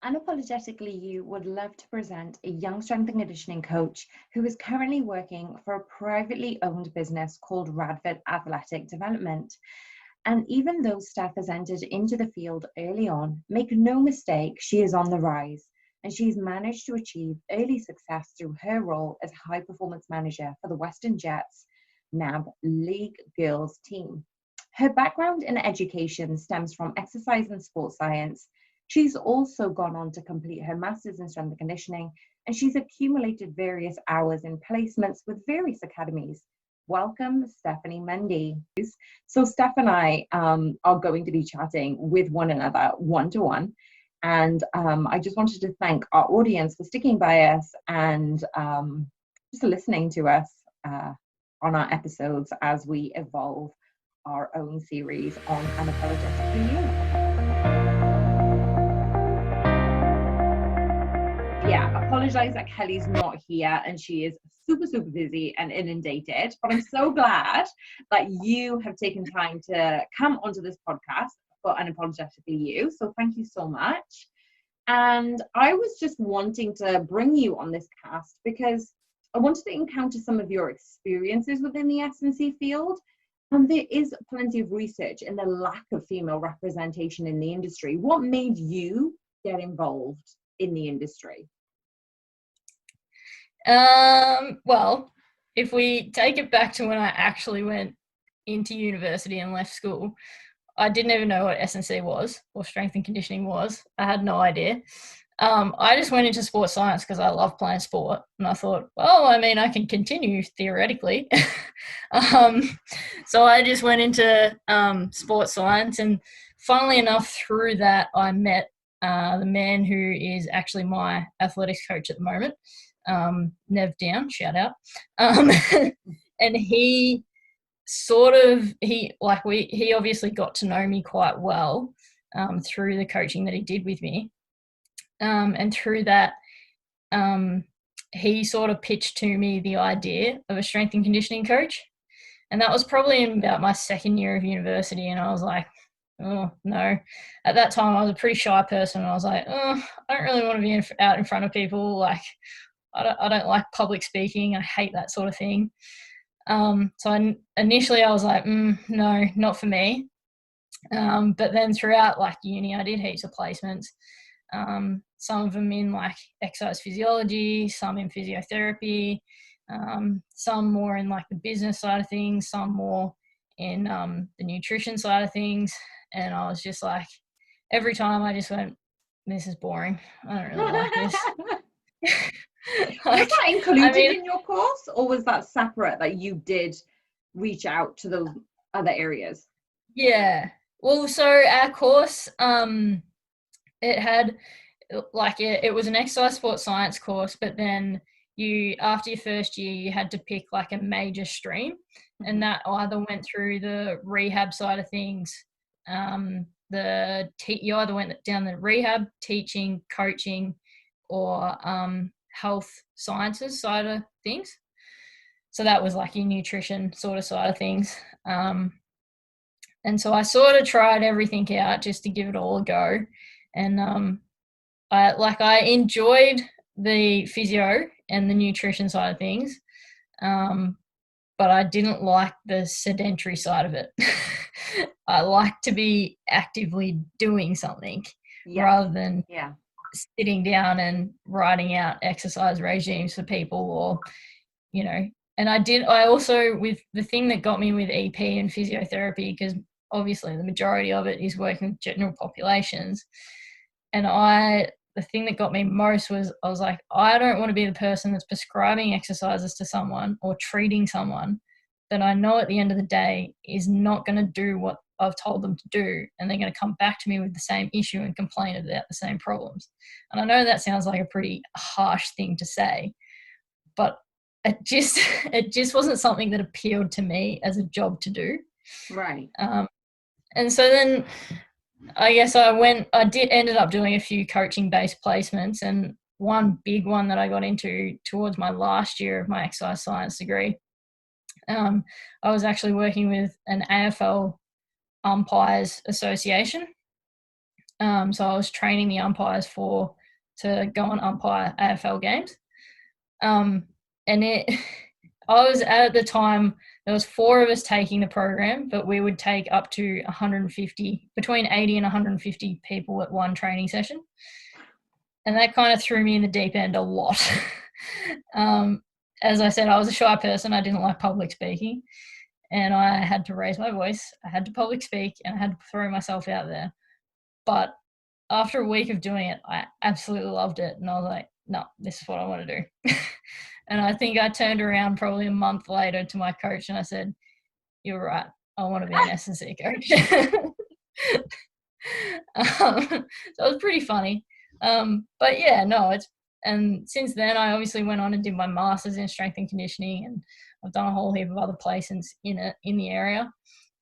Unapologetically You would love to present a young strength and conditioning coach who is currently working for a privately owned business called Radford Athletic Development. And even though Steph has entered into the field early on, make no mistake, she is on the rise. And she's managed to achieve early success through her role as high performance manager for the Western Jets NAB League Girls team. Her background in education stems from exercise and sports science. She's also gone on to complete her master's in strength and conditioning, and she's accumulated various hours in placements with various academies. Welcome, Stephanie Mundy. So Steph and I are going to be chatting with one another one-to-one. And I just wanted to thank our audience for sticking by us and just listening to us on our episodes as we evolve our own series on Unapologetically You. Yeah, apologize that Kelly's not here and she is super busy and inundated, but I'm so glad that you have taken time to come onto this podcast for Unapologetically You. So thank you so much. And I was just wanting to bring you on this cast because I wanted to encounter some of your experiences within the S&C field. And there is plenty of research in the lack of female representation in the industry. What made you get involved in the industry? Well, if we take it back to when I actually went into university and left school, I didn't even know what S&C was or strength and conditioning was. I had no idea. I just went into sports science because I love playing sport, and I thought, well, I mean, I can continue theoretically. So I just went into sports science, and funnily enough, through that, I met the man who is actually my athletics coach at the moment, Nev Down, shout out. And he obviously got to know me quite well through the coaching that he did with me. And through that, he sort of pitched to me the idea of a strength and conditioning coach. And that was probably in about my second year of university. And I was like, oh, no. At that time, I was a pretty shy person. And I was like, oh, I don't really want to be out in front of people. Like, I don't like public speaking. I hate that sort of thing. So initially I was like, no, not for me. But then throughout like uni, I did heaps of placements. Some of them in like exercise physiology, some in physiotherapy, some more in like the business side of things, some more in the nutrition side of things. And I was just like, every time I just went, this is boring. I don't really like this. Was that included in your course, or was that separate that you did reach out to those other areas? Yeah. Well, so our course, it had like it was an exercise sports science course, but then after your first year you had to pick like a major stream, and that either went through the rehab side of things. You either went down the rehab, teaching, coaching, or health sciences side of things. So that was like your nutrition sort of side of things. And so I sort of tried everything out just to give it all a go. And I enjoyed the physio and the nutrition side of things, but I didn't like the sedentary side of it. I like to be actively doing something rather than sitting down and writing out exercise regimes for people, or, you know. And I also, with the thing that got me with EP and physiotherapy, because obviously the majority of it is working with general populations. And the thing that got me most was I was like, I don't want to be the person that's prescribing exercises to someone or treating someone that I know at the end of the day is not going to do what I've told them to do, and they're going to come back to me with the same issue and complain about the same problems. And I know that sounds like a pretty harsh thing to say, but it just wasn't something that appealed to me as a job to do. Right. And so then I guess ended up doing a few coaching-based placements, and one big one that I got into towards my last year of my exercise science degree, I was actually working with an AFL umpires association, So I was training the umpires to go and umpire AFL games. And I was at the time, there was 4 of us taking the program, but we would take up to 150, between 80 and 150 people at one training session. And that kind of threw me in the deep end a lot. As I said, I was a shy person. I didn't like public speaking. And I had to raise my voice. I had to public speak, and I had to throw myself out there. But after a week of doing it, I absolutely loved it. And I was like, no, this is what I want to do. And I think I turned around probably a month later to my coach and I said, you're right. I want to be an S&C coach. So it was pretty funny. But yeah, no, and since then I obviously went on and did my master's in strength and conditioning, and I've done a whole heap of other places in the area,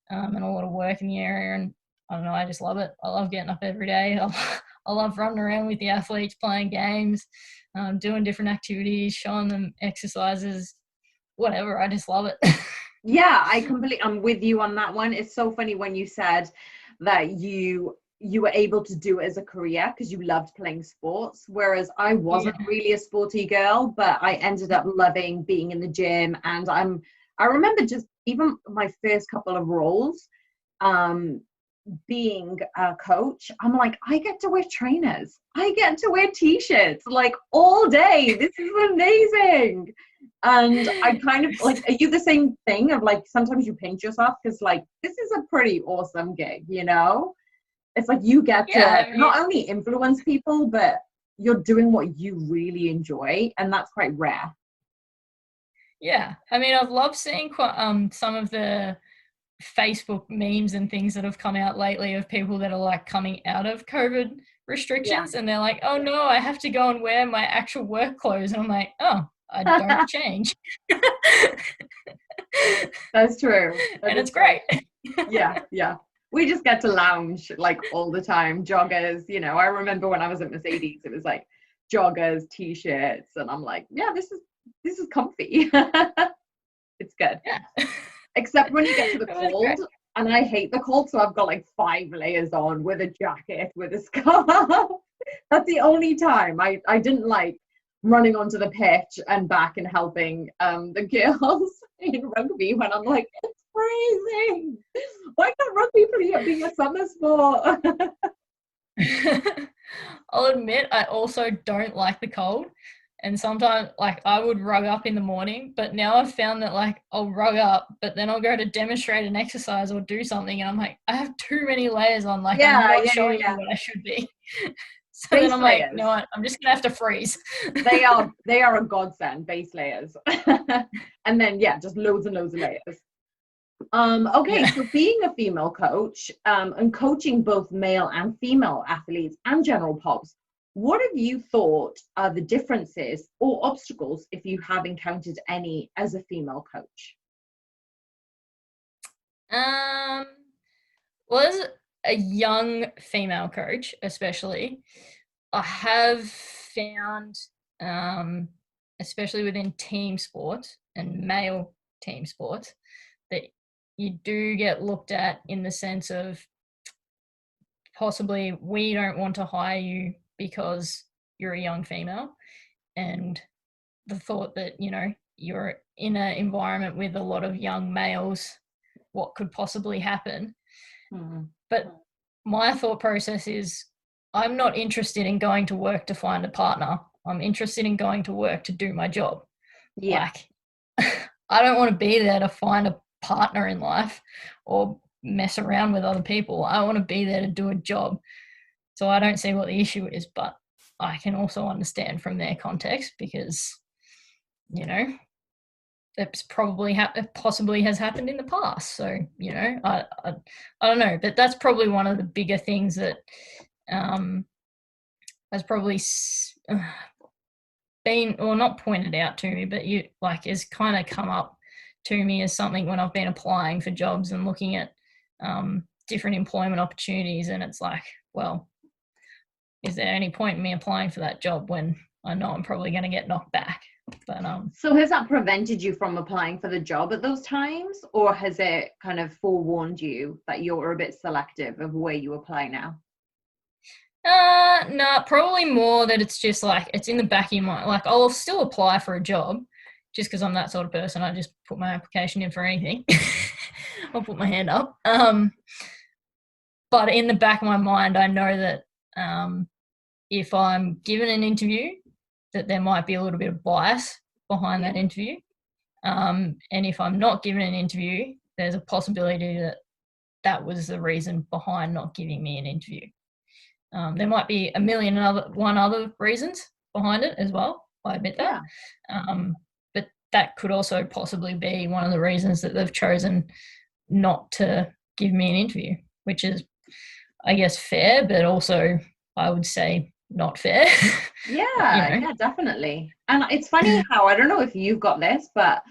and a lot of work in the area. And I don't know, I just love it. I love getting up every day. I love running around with the athletes, playing games, doing different activities, showing them exercises, whatever. I just love it. Yeah, I'm with you on that one. It's so funny when you said that you were able to do it as a career because you loved playing sports, whereas I wasn't really a sporty girl, but I ended up loving being in the gym. And I remember just even my first couple of roles, being a coach, I'm like, I get to wear trainers, I get to wear t-shirts like all day. This is amazing. And I kind of like, are you the same thing of like, sometimes you pinch yourself because like, this is a pretty awesome gig, you know? It's like you get to not only influence people, but you're doing what you really enjoy, and that's quite rare. Yeah, I mean, I've loved seeing some of the Facebook memes and things that have come out lately of people that are like coming out of COVID restrictions, and they're like, oh no, I have to go and wear my actual work clothes. And I'm like, oh, I don't change. That's true. And it's great. Yeah. We just get to lounge like all the time. Joggers, you know, I remember when I was at Mercedes, it was like joggers, t-shirts, and I'm like, yeah, this is comfy. It's good. Yeah. Except when you get to the cold, and I hate the cold, so I've got like 5 layers on with a jacket, with a scarf. That's the only time I didn't like running onto the pitch and back and helping the girls in rugby when I'm like, it's freezing. Why can't rugby be a summer sport? I'll admit I also don't like the cold. And sometimes, like, I would rug up in the morning, but now I've found that, like, I'll rug up, but then I'll go to demonstrate an exercise or do something, and I'm like, I have too many layers on, like, I'm not showing you what I should be. So base then I'm layers. Like, no, I'm just gonna have to freeze. They are a godsend, base layers. And then just loads and loads of layers. Okay, so being a female coach, and coaching both male and female athletes and general pops, what have you thought are the differences or obstacles, if you have encountered any, as a female coach? Well, as a young female coach, especially, I have found, especially within team sports and male team sports, that you do get looked at in the sense of possibly we don't want to hire you because you're a young female, and the thought that, you know, you're in an environment with a lot of young males, what could possibly happen? But my thought process is, I'm not interested in going to work to find a partner. I'm interested in going to work to do my job. Like, I don't want to be there to find a partner in life or mess around with other people. I want to be there to do a job. So I don't see what the issue is, but I can also understand from their context, because, you know, it's probably it possibly has happened in the past. So, you know, I don't know, but that's probably one of the bigger things that has probably been, or not pointed out to me, but you like has kind of come up to me as something when I've been applying for jobs and looking at different employment opportunities, and it's like, well, is there any point in me applying for that job when I know I'm probably going to get knocked back? But so has that prevented you from applying for the job at those times, or has it kind of forewarned you that you're a bit selective of where you apply now? No, probably more that it's just like it's in the back of your mind. Like I'll still apply for a job just because I'm that sort of person. I just put my application in for anything. I'll put my hand up. But in the back of my mind, I know that if I'm given an interview, that there might be a little bit of bias behind that interview. And if I'm not given an interview, there's a possibility that that was the reason behind not giving me an interview. There might be a million other reasons behind it as well. I admit that. But that could also possibly be one of the reasons that they've chosen not to give me an interview, which is, I guess, fair, but also I would say not fair. Yeah, definitely. And it's funny how, I don't know if you've got this, but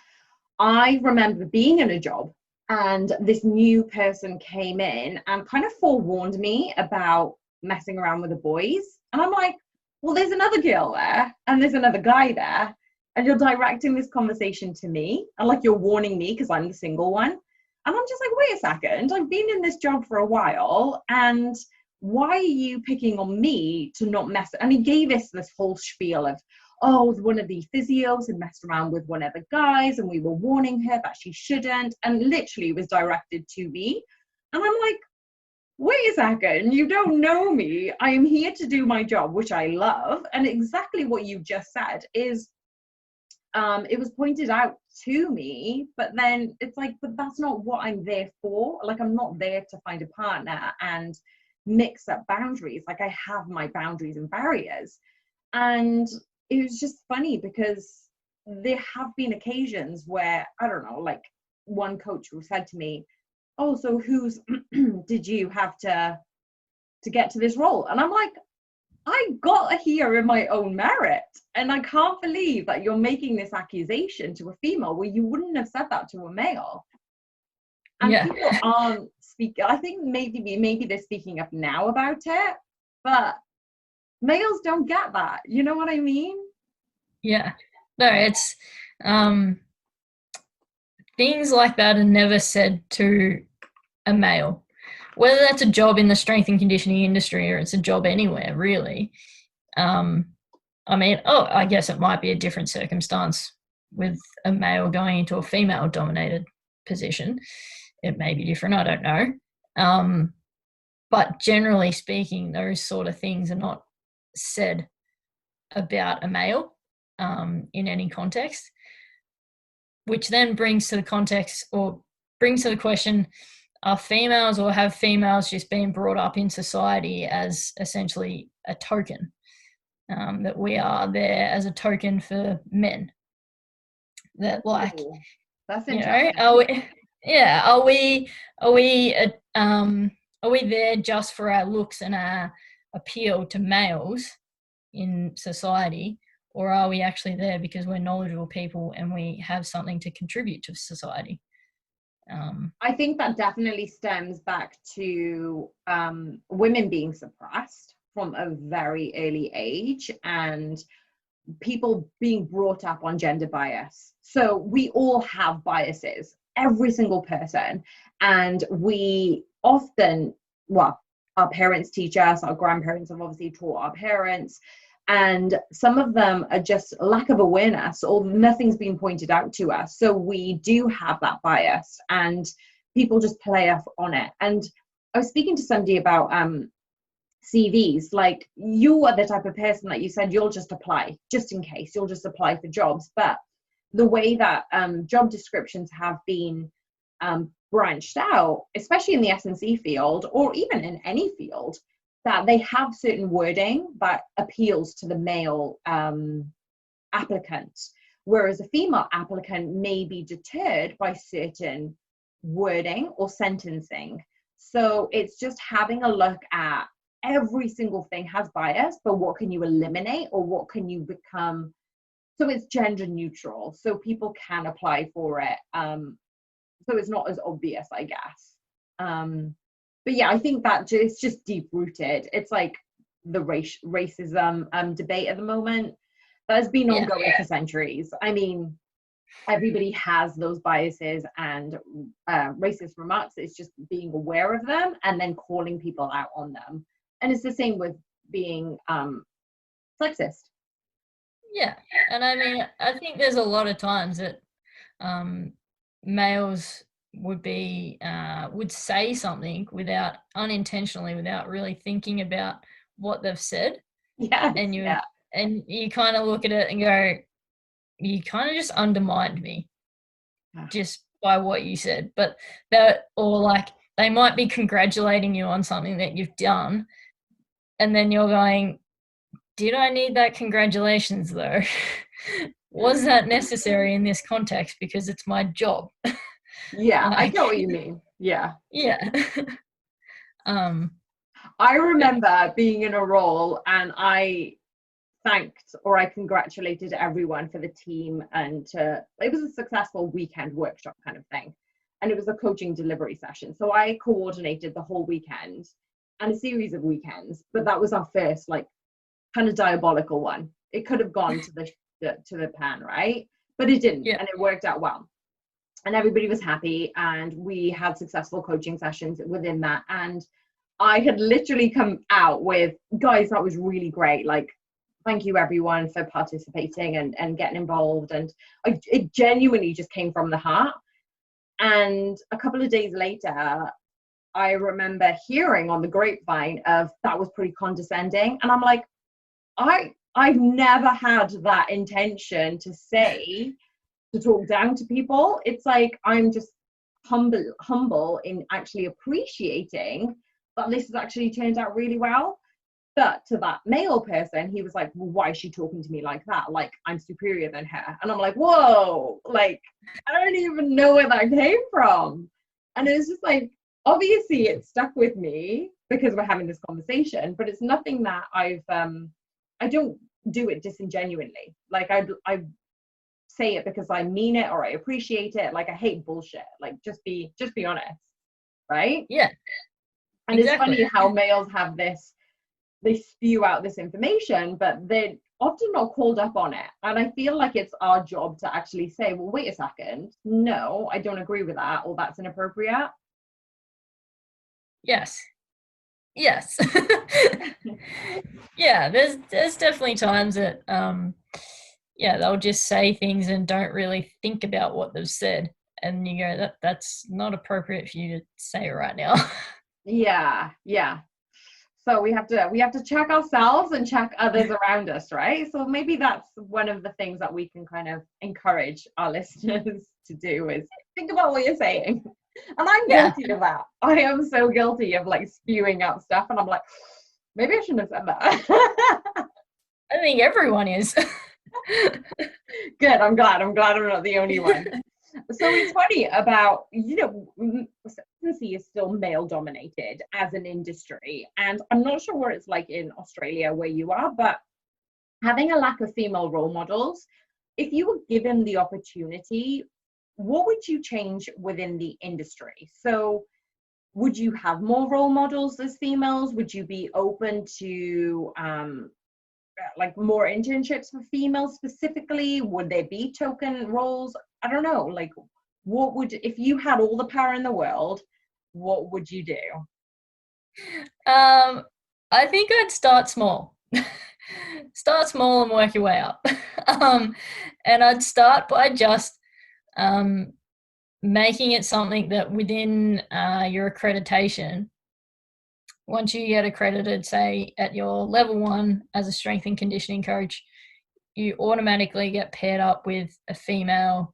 I remember being in a job and this new person came in and kind of forewarned me about messing around with the boys. And I'm like, well, there's another girl there and there's another guy there. And you're directing this conversation to me. And like you're warning me because I'm the single one. And I'm just like, wait a second, I've been in this job for a while. And why are you picking on me to not mess? And he gave us this whole spiel of, oh, one of the physios had messed around with one of the guys and we were warning her that she shouldn't. And literally was directed to me. And I'm like, wait a second, you don't know me. I am here to do my job, which I love. And exactly what you just said is, it was pointed out to me, but then it's like, but that's not what I'm there for. Like, I'm not there to find a partner and mix up boundaries. Like, I have my boundaries and barriers. And it was just funny because there have been occasions where, I don't know, like one coach who said to me, oh, so who's did you have to get to this role? And I'm like, I got here in my own merit. And I can't believe that you're making this accusation to a female where you wouldn't have said that to a male. And people aren't speaking. I think maybe they're speaking up now about it, but males don't get that. You know what I mean? Yeah. No, it's things like that are never said to a male. Whether that's a job in the strength and conditioning industry or it's a job anywhere, really. I mean, I guess it might be a different circumstance with a male going into a female-dominated position. It may be different, I don't know. But generally speaking, those sort of things are not said about a male in any context, which then brings to the context or brings to the question, are females or have females just been brought up in society as essentially a token, that we are there as a token for men? That, like, that's interesting. Are we there just for our looks and our appeal to males in society, or are we actually there because we're knowledgeable people and we have something to contribute to society? I think that definitely stems back to women being suppressed from a very early age and people being brought up on gender bias. So we all have biases, every single person. And we often, well, our parents teach us, our grandparents have obviously taught our parents, and some of them are just lack of awareness or nothing's been pointed out to us. So we do have that bias and people just play off on it. And I was speaking to somebody about CVs. Like, you are the type of person that you said you'll just apply just in case, you'll just apply for jobs. But the way that job descriptions have been branched out, especially in the S&C field or even in any field, that they have certain wording that appeals to the male applicant, whereas a female applicant may be deterred by certain wording or sentencing. So it's just having a look at every single thing has bias, but what can you eliminate or what can you become? So it's gender neutral, so people can apply for it. So it's not as obvious, I guess. But yeah, I think that it's just deep rooted. It's like the racism debate at the moment that has been ongoing for centuries. I mean, everybody has those biases and racist remarks. It's just being aware of them and then calling people out on them. And it's the same with being sexist. Yeah. And I mean, I think there's a lot of times that males would say something without unintentionally, without really thinking about what they've said. Yes, And yeah. you kind of look at it and go, you kind of just undermined me just by what you said. But or like they might be congratulating you on something that you've done, and then you're going, did I need that congratulations though? Was that necessary in this context? Because it's my job. Yeah, Like, I get what you mean. Yeah. Yeah. I remember being in a role and I thanked or I congratulated everyone for the team, and it was a successful weekend workshop kind of thing. And it was a coaching delivery session. So I coordinated the whole weekend and a series of weekends, but that was our first like kind of diabolical one. It could have gone to the pan, right? But it didn't, Yeah. and it worked out well. And everybody was happy, and we had successful coaching sessions within that. And I had literally come out with, guys, that was really great. Like, thank you everyone for participating and getting involved. And it genuinely just came from the heart. And a couple of days later, I remember hearing on the grapevine of that was pretty condescending. And I'm like, I've never had that intention to say, to talk down to people. It's like, I'm just humble in actually appreciating that this has actually turned out really well. But to that male person, he was like, well, why is she talking to me like that? Like, I'm superior than her. And I'm like, whoa, like, I don't even know where that came from. And it was just like, obviously it stuck with me because we're having this conversation, but it's nothing that I don't do it disingenuinely. Like, I say it because I mean it or I appreciate it. Like, I hate bullshit. Like, just be honest, right? Yeah. And Exactly. It's funny how males have this, they spew out this information, but they're often not called up on it. And I feel like it's our job to actually say, well, wait a second, no, I don't agree with that, or that's inappropriate. Yes. Yeah, there's definitely times that they'll just say things and don't really think about what they've said, and you go, that's not appropriate for you to say right now. Yeah. So we have to check ourselves and check others around us, right? So maybe that's one of the things that we can kind of encourage our listeners to do, is think about what you're saying. And I'm guilty of that. I am so guilty of like spewing out stuff, and I'm like, maybe I shouldn't have said that. I think everyone is. Good. I'm glad I'm not the only one. So it's funny about, consistency is still male dominated as an industry. And I'm not sure what it's like in Australia where you are, but having a lack of female role models, if you were given the opportunity, what would you change within the industry? So would you have more role models as females? Would you be open to like more internships for females specifically? Would there be token roles? I don't know. Like, if you had all the power in the world, what would you do? I think I'd start small. Start small and work your way up. And I'd start by just making it something that within your accreditation, once you get accredited, say at your level 1 as a strength and conditioning coach, you automatically get paired up with a female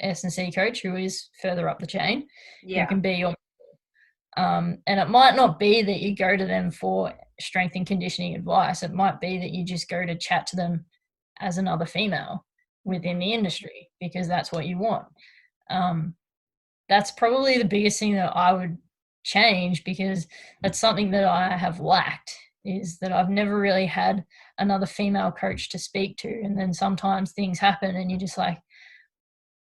S&C coach who is further up the chain, who can be your and it might not be that you go to them for strength and conditioning advice. It might be that you just go to chat to them as another female within the industry because that's what you want. That's probably the biggest thing that I would change, because that's something that I have lacked, is that I've never really had another female coach to speak to. And then sometimes things happen and you're just like,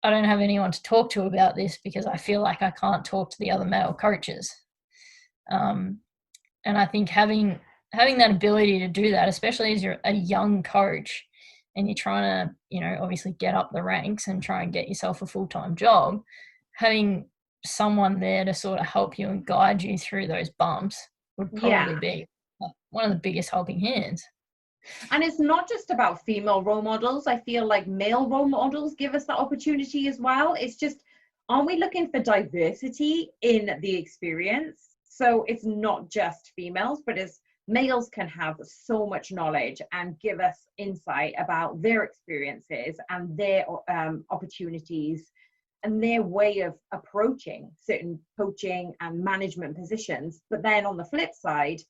I don't have anyone to talk to about this because I feel like I can't talk to the other male coaches. And I think having that ability to do that, especially as you're a young coach and you're trying to, obviously get up the ranks and try and get yourself a full-time job, having someone there to sort of help you and guide you through those bumps would probably be one of the biggest helping hands. And it's not just about female role models. I feel like male role models give us that opportunity as well. It's just, aren't we looking for diversity in the experience? So it's not just females, but as males can have so much knowledge and give us insight about their experiences and their opportunities and their way of approaching certain coaching and management positions. But then on the flip side,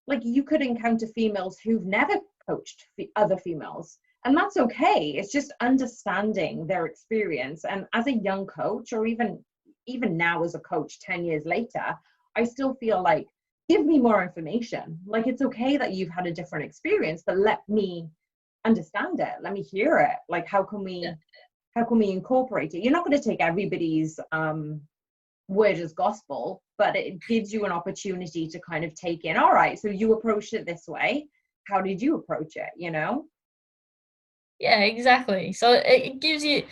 like, you could encounter females who've never coached other females, and that's okay. It's just understanding their experience. And as a young coach, or even now as a coach 10 years later, I still feel like, give me more information. Like, it's okay that you've had a different experience, but let me understand it, let me hear it. Like, how can we incorporate it? You're not going to take everybody's word as gospel, but it gives you an opportunity to kind of take in, all right, so you approached it this way, how did you approach it, you know? Yeah, exactly. So it gives you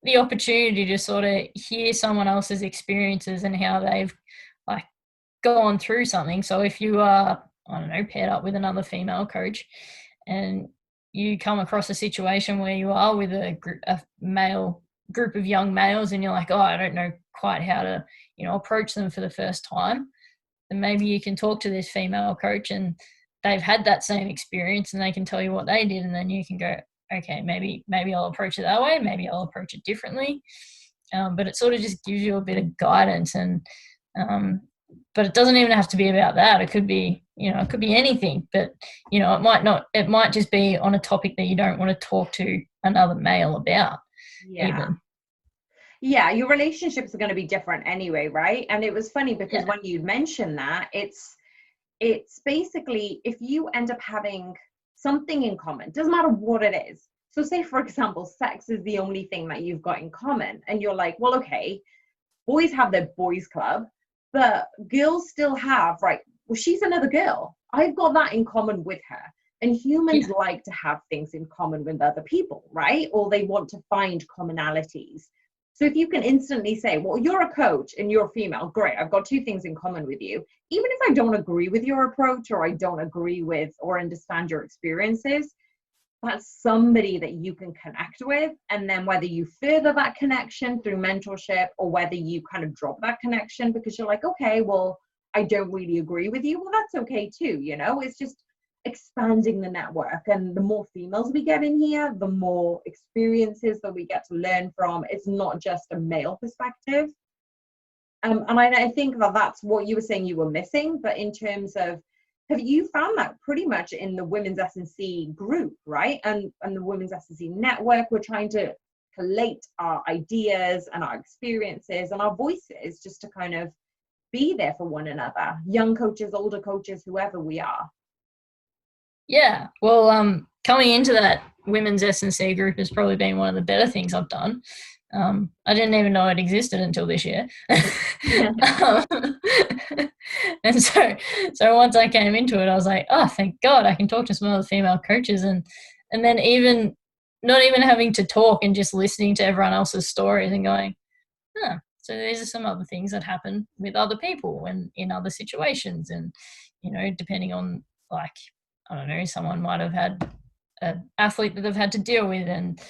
the opportunity to sort of hear someone else's experiences and how they've like gone through something. So if you are, I don't know, paired up with another female coach and you come across a situation where you are with a male group of young males and you're like, oh, I don't know quite how to, approach them for the first time, then maybe you can talk to this female coach and they've had that same experience and they can tell you what they did, and then you can go, okay, maybe I'll approach it that way, maybe I'll approach it differently. But it sort of just gives you a bit of guidance, and but it doesn't even have to be about that. It could be, it could be anything, but it might just be on a topic that you don't want to talk to another male about. Even. Yeah, your relationships are going to be different anyway, right? And it was funny because when you mentioned that, it's basically, if you end up having something in common, doesn't matter what it is. So say, for example, sex is the only thing that you've got in common, and you're like, well, okay, boys have their boys club, but girls still have, right, well, she's another girl, I've got that in common with her. And humans like to have things in common with other people, right? Or they want to find commonalities. So if you can instantly say, well, you're a coach and you're female, great, I've got two things in common with you. Even if I don't agree with your approach, or I don't agree with or understand your experiences, that's somebody that you can connect with. And then whether you further that connection through mentorship, or whether you kind of drop that connection because you're like, okay, well, I don't really agree with you, well, that's okay too. It's just expanding the network. And the more females we get in here, the more experiences that we get to learn from. It's not just a male perspective. And I think that that's what you were saying you were missing. But in terms of, have you found that pretty much in the Women's S&C group, right? And the Women's S&C network, we're trying to collate our ideas and our experiences and our voices just to kind of be there for one another, young coaches, older coaches, whoever we are. Yeah, well, coming into that Women's S&C group has probably been one of the better things I've done. I didn't even know it existed until this year. And so once I came into it, I was like, oh, thank God, I can talk to some other female coaches. And then even not even having to talk and just listening to everyone else's stories and going, so these are some other things that happen with other people and in other situations. And, depending on, like, I don't know, someone might have had an athlete that they've had to deal with and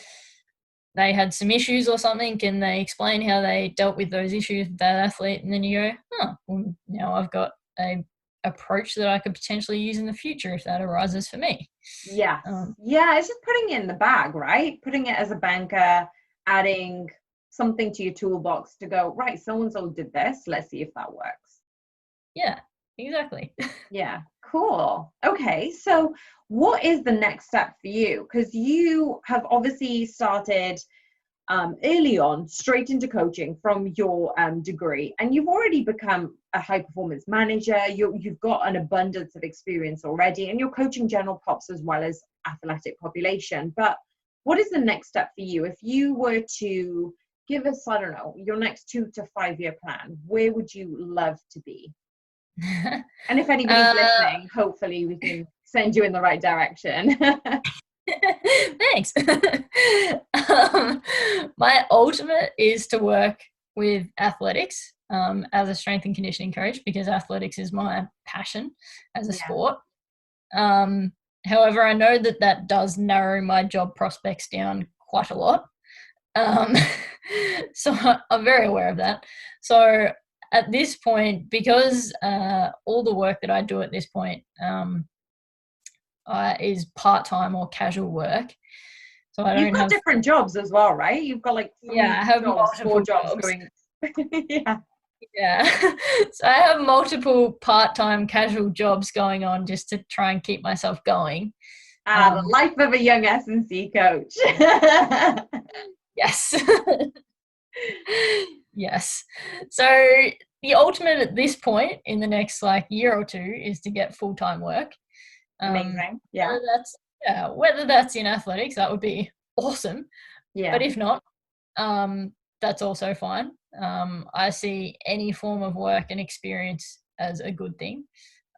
they had some issues or something, and they explain how they dealt with those issues with that athlete, and then you go, well, now I've got a approach that I could potentially use in the future if that arises for me. Yeah. It's just putting it in the bag, right? Putting it as a banker, adding something to your toolbox to go, right, so-and-so did this, let's see if that works. Yeah, exactly. Yeah, cool. Okay, so what is the next step for you? Because you have obviously started early on, straight into coaching from your degree, and you've already become a high performance manager. You've got an abundance of experience already, and you're coaching general pops as well as athletic population. But what is the next step for you? If you were to give us, I don't know, your next 2 to 5 year plan, where would you love to be? And if anybody's listening, hopefully we can send you in the right direction. Thanks. My ultimate is to work with athletics as a strength and conditioning coach, because athletics is my passion as a sport. However, I know that does narrow my job prospects down quite a lot. So I'm very aware of that. So at this point, because all the work that I do at this point is part-time or casual work, so I You've don't got have different jobs as well, right? You've got like yeah, I three have jobs, four multiple jobs jobs. going. Yeah. Yeah. So I have multiple part-time casual jobs going on just to try and keep myself going. The life of a young S&C coach. Yes. Yes. So the ultimate at this point in the next like year or two is to get full-time work. Amazing. Yeah. Whether that's in athletics, that would be awesome. Yeah. But if not, that's also fine. I see any form of work and experience as a good thing.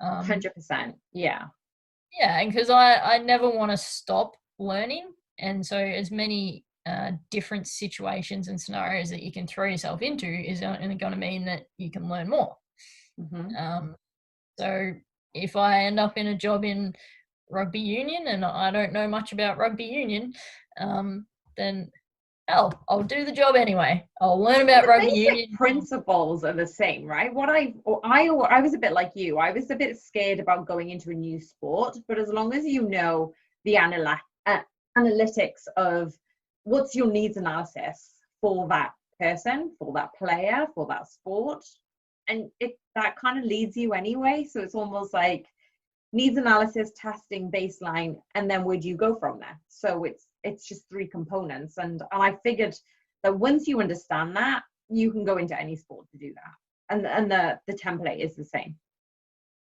100%. Yeah. Yeah, and because I never want to stop learning, and so as many different situations and scenarios that you can throw yourself into is only going to mean that you can learn more. Mm-hmm. So if I end up in a job in rugby union and I don't know much about rugby union, then hell, I'll do the job anyway. I'll learn about The rugby basic union. principles are the same, right? I was a bit like you. I was a bit scared about going into a new sport, but as long as you know the analytics of what's your needs analysis for that person, for that player, for that sport, and that kind of leads you anyway. So it's almost like needs analysis, testing, baseline, and then where do you go from there? So it's just three components, and I figured that once you understand that, you can go into any sport to do that, and the template is the same.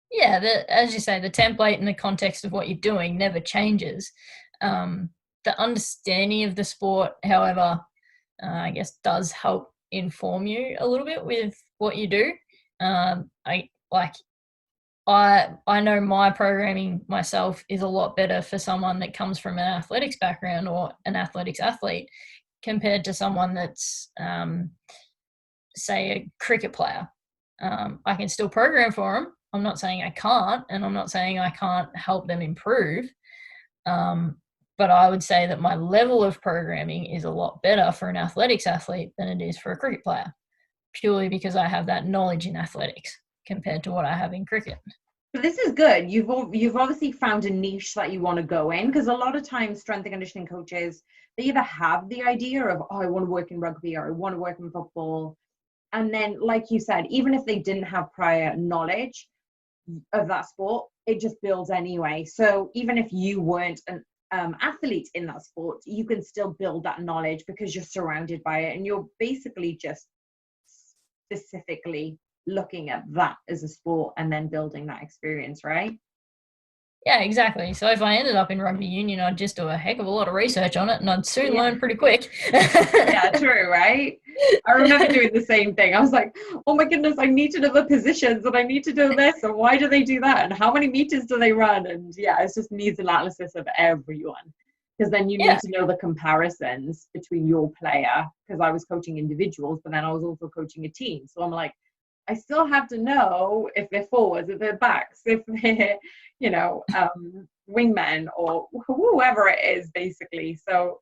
Yeah, as you say, the template and the context of what you're doing never changes. The understanding of the sport, however, I guess does help inform you a little bit with what you do. I know my programming myself is a lot better for someone that comes from an athletics background or an athletics athlete compared to someone that's, say, a cricket player. I can still program for them. I'm not saying I can't, and I'm not saying I can't help them improve. But I would say that my level of programming is a lot better for an athletics athlete than it is for a cricket player, purely because I have that knowledge in athletics compared to what I have in cricket. But this is good. You've obviously found a niche that you want to go in, because a lot of times strength and conditioning coaches, they either have the idea of, oh, I want to work in rugby or I want to work in football. And then, like you said, even if they didn't have prior knowledge of that sport, it just builds anyway. So even if you weren't an athlete in that sport, you can still build that knowledge because you're surrounded by it, and you're basically just specifically looking at that as a sport and then building that experience, right? Yeah, exactly. So if I ended up in rugby union, I'd just do a heck of a lot of research on it and I'd soon learn pretty quick. Yeah, true, right? I remember doing the same thing. I was like, oh my goodness, I need to know the positions and I need to do this and why do they do that and how many meters do they run? And yeah, it's just needs analysis of everyone, because then you need to know the comparisons between your player, because I was coaching individuals, but then I was also coaching a team. So I'm like, I still have to know if they're forwards, if they're backs, if they're, wingmen or whoever it is, basically. So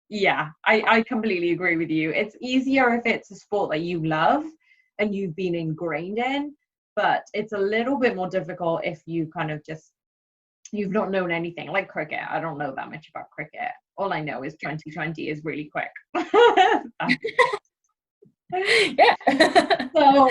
yeah, I completely agree with you. It's easier if it's a sport that you love and you've been ingrained in, but it's a little bit more difficult if you kind of just, you've not known anything. Like cricket, I don't know that much about cricket. All I know is 2020 is really quick. Yeah. So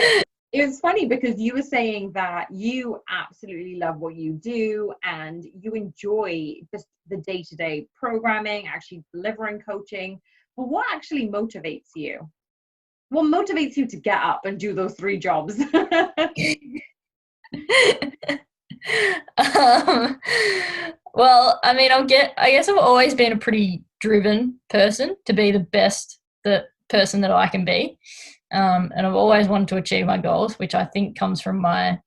it was funny because you were saying that you absolutely love what you do and you enjoy just the day-to-day programming, actually delivering coaching. But what actually motivates you? What motivates you to get up and do those three jobs? Well, I mean, I guess I've always been a pretty driven person to be the best person that I can be. And I've always wanted to achieve my goals, which I think comes from my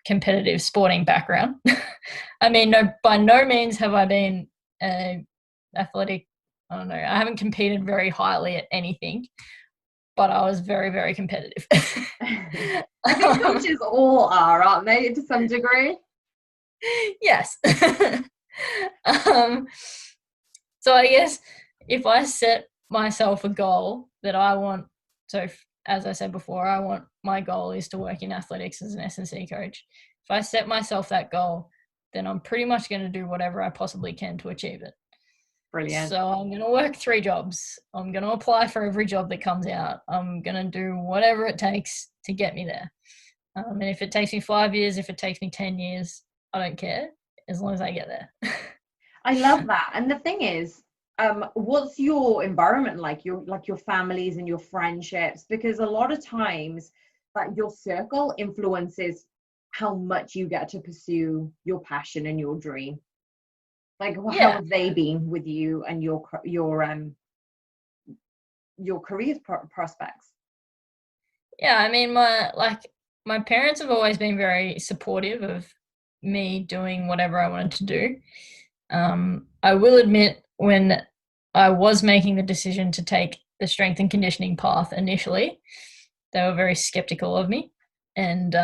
competitive sporting background. I mean, by no means have I been athletic. I don't know. I haven't competed very highly at anything, but I was very, very competitive. I think coaches all are, aren't they, to some degree? Yes. um, so I guess if I set myself a goal that I want, as I said before, I want, my goal is to work in athletics as an S&C coach. If I set myself that goal, then I'm pretty much going to do whatever I possibly can to achieve it. Brilliant. So I'm going to work 3 jobs. I'm going to apply for every job that comes out. I'm going to do whatever it takes to get me there. And if it takes me 5 years, if it takes me 10 years, I don't care, as long as I get there. I love that. And the thing is, what's your environment like? Your families and your friendships? Because a lot of times that your circle influences how much you get to pursue your passion and your dream. Like, how Yeah. have they been with you and your career prospects? Yeah, I mean, my parents have always been very supportive of me doing whatever I wanted to do. I will admit, when I was making the decision to take the strength and conditioning path initially, they were very skeptical of me, and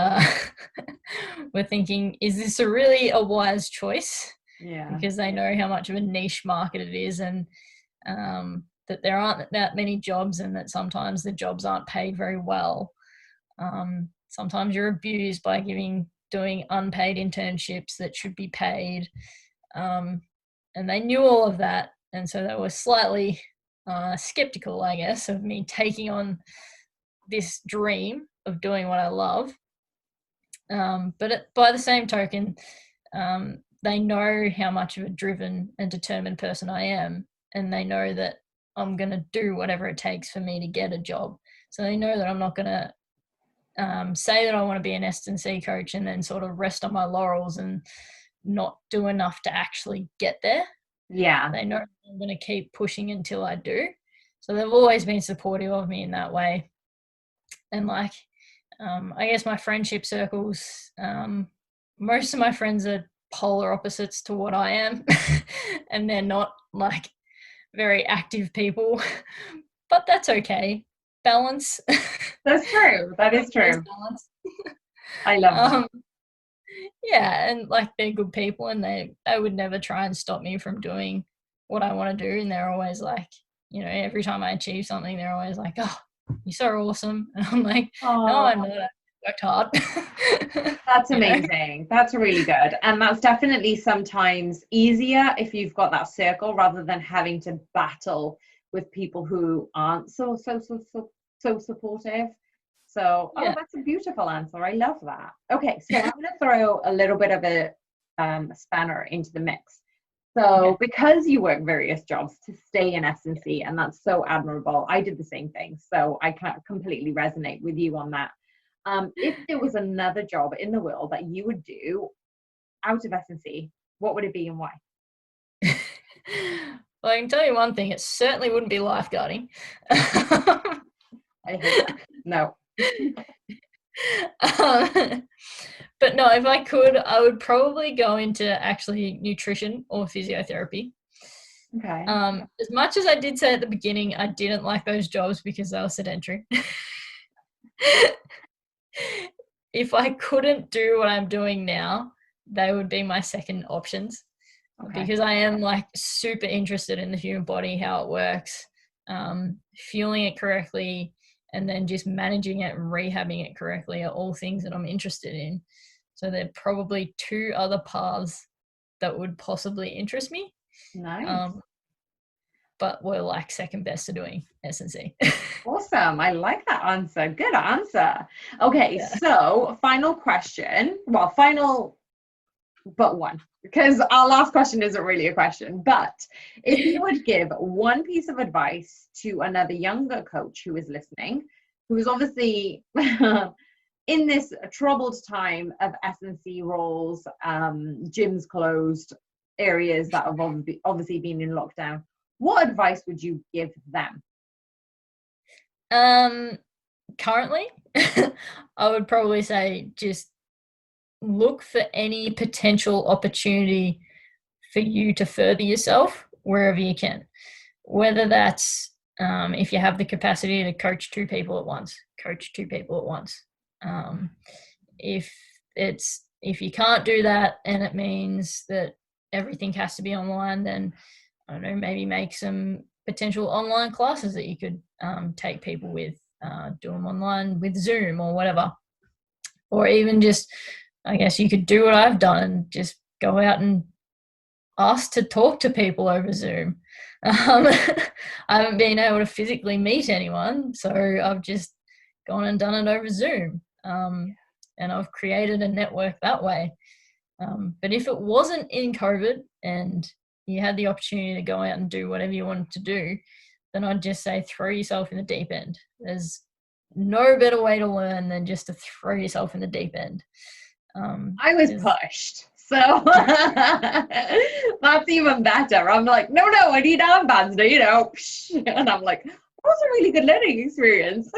were thinking, is this really a wise choice? Yeah. Because they know how much of a niche market it is, and that there aren't that many jobs, and that sometimes the jobs aren't paid very well. Sometimes you're abused by doing unpaid internships that should be paid. And they knew all of that. And so they were slightly skeptical, I guess, of me taking on this dream of doing what I love. But by the same token, they know how much of a driven and determined person I am. And they know that I'm going to do whatever it takes for me to get a job. So they know that I'm not going to say that I want to be an S&C coach and then sort of rest on my laurels and not do enough to actually get there. Yeah. They know I'm going to keep pushing until I do. So they've always been supportive of me in that way. And I guess my friendship circles, most of my friends are polar opposites to what I am. And they're not like very active people, but that's okay. Balance. That's true. That is true. Balance. I love that. Yeah, and like they're good people, and they would never try and stop me from doing what I want to do. And they're always like, every time I achieve something, they're always like, "Oh, you're so awesome," and I'm like, "No, I'm not. I worked hard." That's amazing. That's really good. And that's definitely sometimes easier if you've got that circle rather than having to battle with people who aren't so supportive. So, Yeah. that's a beautiful answer. I love that. Okay, so I'm going to throw a little bit of a spanner into the mix. So, because you work various jobs to stay in S&C, and that's so admirable, I did the same thing. So, I can completely resonate with you on that. If there was another job in the world that you would do out of S&C, what would it be and why? Well, I can tell you one thing, it certainly wouldn't be lifeguarding. I hate that. No. But no, if I could, I would probably go into actually nutrition or physiotherapy. Okay. As much as I did say at the beginning, I didn't like those jobs because they were sedentary. If I couldn't do what I'm doing now, they would be my second options. Okay. Because I am like super interested in the human body, how it works, fueling it correctly, and then just managing it and rehabbing it correctly are all things that I'm interested in. So there are probably 2 other paths that would possibly interest me. Nice. But we're like second best to doing S&C. Awesome. I like that answer. Good answer. Okay, Yeah. So final question. Well, final but one, because our last question isn't really a question. But if you would give one piece of advice to another younger coach who is listening, who is obviously in this troubled time of S&C roles, gyms closed, areas that have obviously been in lockdown, what advice would you give them? Currently, I would probably say just look for any potential opportunity for you to further yourself wherever you can. Whether that's if you have the capacity to coach 2 people at once, coach 2 people at once. If it's if you can't do that and it means that everything has to be online, then I don't know, maybe make some potential online classes that you could take people with, do them online with Zoom or whatever. Or even just, I guess you could do what I've done and just go out and ask to talk to people over Zoom. I haven't been able to physically meet anyone, so I've just gone and done it over Zoom. And I've created a network that way. But if it wasn't in COVID and you had the opportunity to go out and do whatever you wanted to do, then I'd just say throw yourself in the deep end. There's no better way to learn than just to throw yourself in the deep end. I was pushed. So that's even better. I'm like, no, I need armbands, you know. And I'm like, that was a really good learning experience.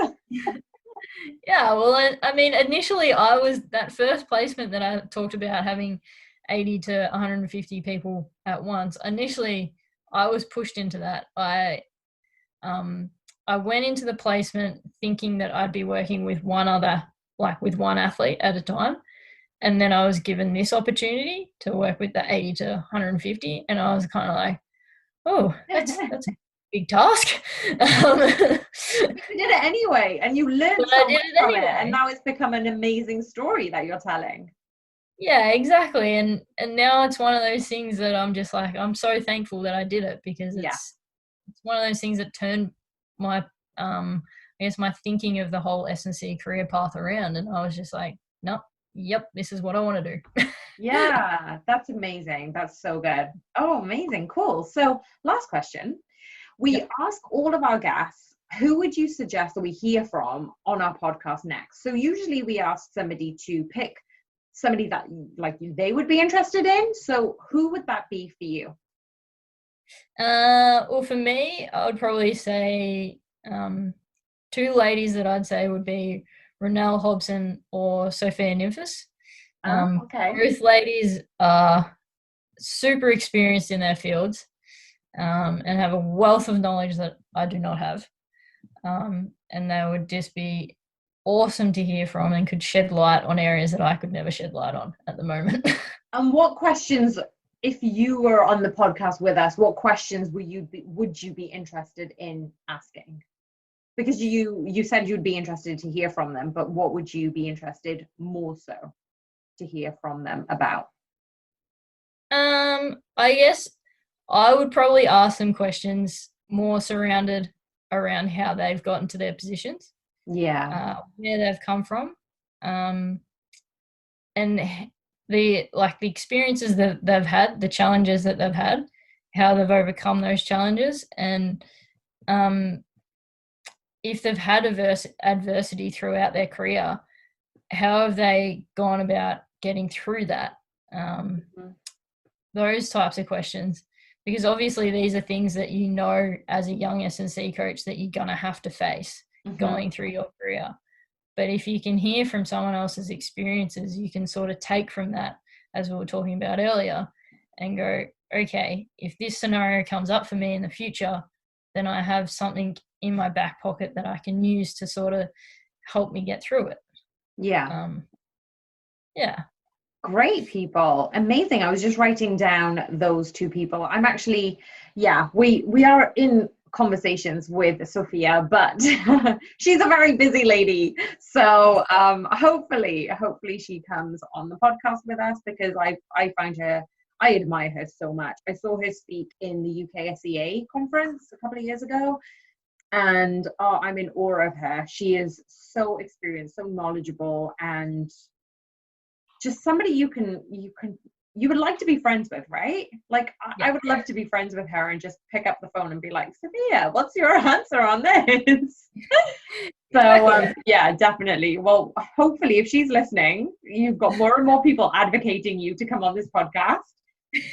Yeah, well, I mean, initially I was, that first placement that I talked about, having 80 to 150 people at once, initially I was pushed into that. I went into the placement thinking that I'd be working with one athlete at a time. And then I was given this opportunity to work with the 80 to 150. And I was kind of like, oh, that's a big task. You did it anyway, and you learned so much from it, and now it's become an amazing story that you're telling. Yeah, exactly. And now it's one of those things that I'm just like, I'm so thankful that I did it, because it's one of those things that turned my I guess my thinking of the whole S&C career path around, and I was just like, nope, yep, this is what I want to do. Yeah, that's amazing. That's so good. Oh, amazing. Cool. So last question. We ask all of our guests, who would you suggest that we hear from on our podcast next? So usually we ask somebody to pick somebody that like they would be interested in. So who would that be for you? Well, for me, I would probably say two ladies that I'd say would be Ronelle Hobson or Sophia Nymphus. Okay. Both ladies are super experienced in their fields, and have a wealth of knowledge that I do not have. And they would just be awesome to hear from and could shed light on areas that I could never shed light on at the moment. And what questions, if you were on the podcast with us, what questions would you be interested in asking? Because you said you'd be interested to hear from them, but what would you be interested more so to hear from them about? I guess I would probably ask them questions more surrounded around how they've gotten to their positions. Yeah. Where they've come from. And the experiences that they've had, the challenges that they've had, how they've overcome those challenges, and if they've had adversity throughout their career, how have they gone about getting through that? Those types of questions, because obviously these are things that you know as a young S&C coach that you're going to have to face going through your career. But if you can hear from someone else's experiences, you can sort of take from that, as we were talking about earlier, and go, okay, if this scenario comes up for me in the future, then I have something in my back pocket that I can use to sort of help me get through it. Yeah. Yeah. Great people. Amazing. I was just writing down those two people. I'm actually, we are in conversations with Sophia, but she's a very busy lady. So hopefully she comes on the podcast with us, because I find her, I admire her so much. I saw her speak in the UK SEA conference a couple of years ago, and I'm in awe of her. She is so experienced, so knowledgeable, and just somebody you would like to be friends with, right? Like I would love to be friends with her and just pick up the phone and be like, Sophia, what's your answer on this? So definitely. Well, hopefully if she's listening, you've got more and more people advocating you to come on this podcast,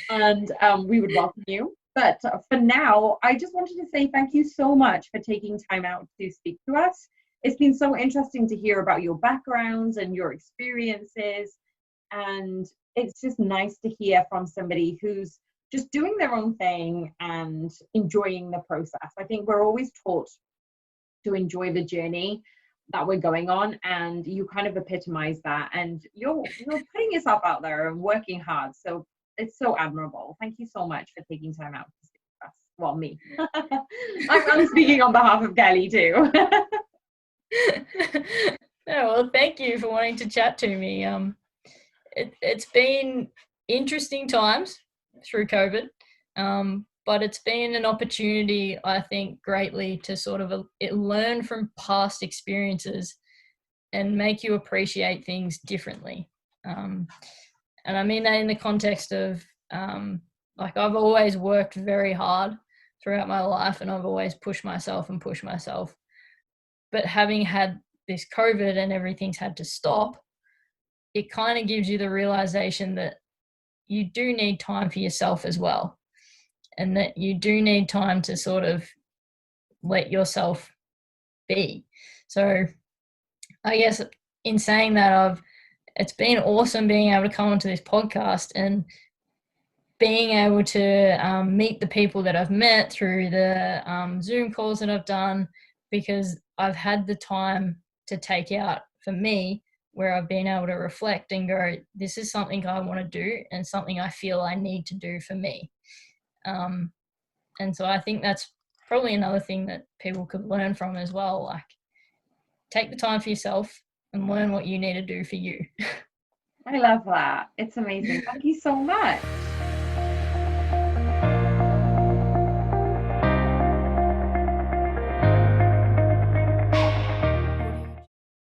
and we would welcome you. But for now, I just wanted to say thank you so much for taking time out to speak to us. It's been so interesting to hear about your backgrounds and your experiences. And it's just nice to hear from somebody who's just doing their own thing and enjoying the process. I think we're always taught to enjoy the journey, that we're going on, and you kind of epitomize that, and you're putting yourself out there and working hard. So it's so admirable. Thank you so much for taking time out to speak to us. Well, me. I'm speaking on behalf of Kelly too. No, well, thank you for wanting to chat to me. It's been interesting times through COVID, but it's been an opportunity, I think, greatly to sort of learn from past experiences and make you appreciate things differently. And I mean that in the context of, like, I've always worked very hard throughout my life, and I've always pushed myself. But having had this COVID and everything's had to stop, it kind of gives you the realization that you do need time for yourself as well, and that you do need time to sort of let yourself be. So I guess in saying that, it's been awesome being able to come onto this podcast and being able to meet the people that I've met through the Zoom calls that I've done, because I've had the time to take out for me, where I've been able to reflect and go, this is something I want to do and something I feel I need to do for me. And so I think that's probably another thing that people could learn from as well. Like, take the time for yourself and learn what you need to do for you. I love that. It's amazing. Thank you so much.